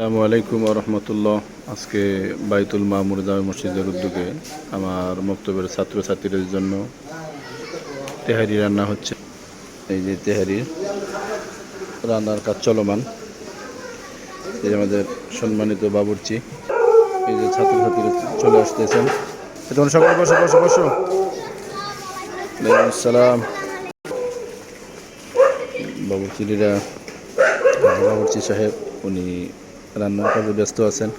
আসসালামু আলাইকুম রহমতুল্লাহ। আজকে বাইতুল মামুর জামে মসজিদের উদ্যোগে আমার মক্তবের ছাত্রছাত্রীদের জন্য তেহারি রান্না হচ্ছে। এই যে তেহারির রান্নার কাজ চলমান। এই যে আমাদের সম্মানিত বাবুর্চি, এই যে ছাত্রছাত্রীরা চলে আসতেছেন। তোমরা সকলে বসো বসো বসো। ওয়ালাইকুম আসসালাম। বাবুর্চিরা, বাবুর্চি সাহেব উনি রান্নার কাজে ব্যস্ত আছেন।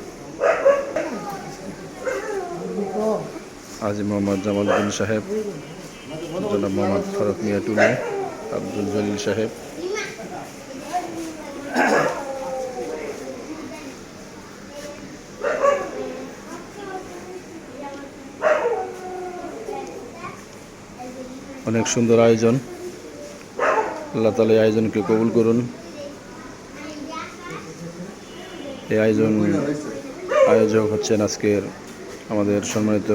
আজি মোহাম্মদ জামাল উদ্দিন সাহেব, জনাব মোহাম্মদ ফারুক মিয়া টুলু, আব্দুল জলিল সাহেব, অনেক সুন্দর আয়োজন। আল্লাহ তাআলা এই আয়োজনকে কবুল করুন। এই আয়োজক হচ্ছেন আজকের আমাদের সম্মানিত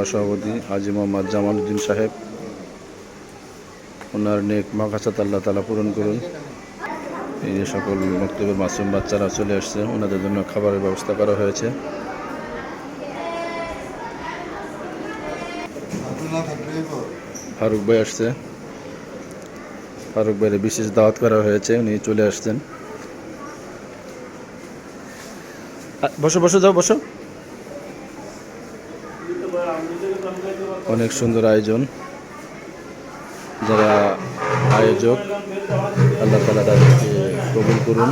সভাপতি হাজী মোহাম্মদ জামাল উদ্দিন সাহেব। ওনার নেক মাকাসাত আল্লাহ তাআলা পূরণ করুন। এই যে সকল মক্তবের মাসুম বাচ্চারা চলে আসছে, ওনাদের জন্য খাবারের ব্যবস্থা করা হয়েছে। ফারুক ভাই আসছে, ফারুক ভাইয়ের বিশেষ দাওয়াত করা হয়েছে, উনি চলে আসছেন। বসো বসো, যাও বসো। অনেক সুন্দর আয়োজন। যারা আয়োজক, আল্লাহ তাআলা তাদেরকে কবুল করুন।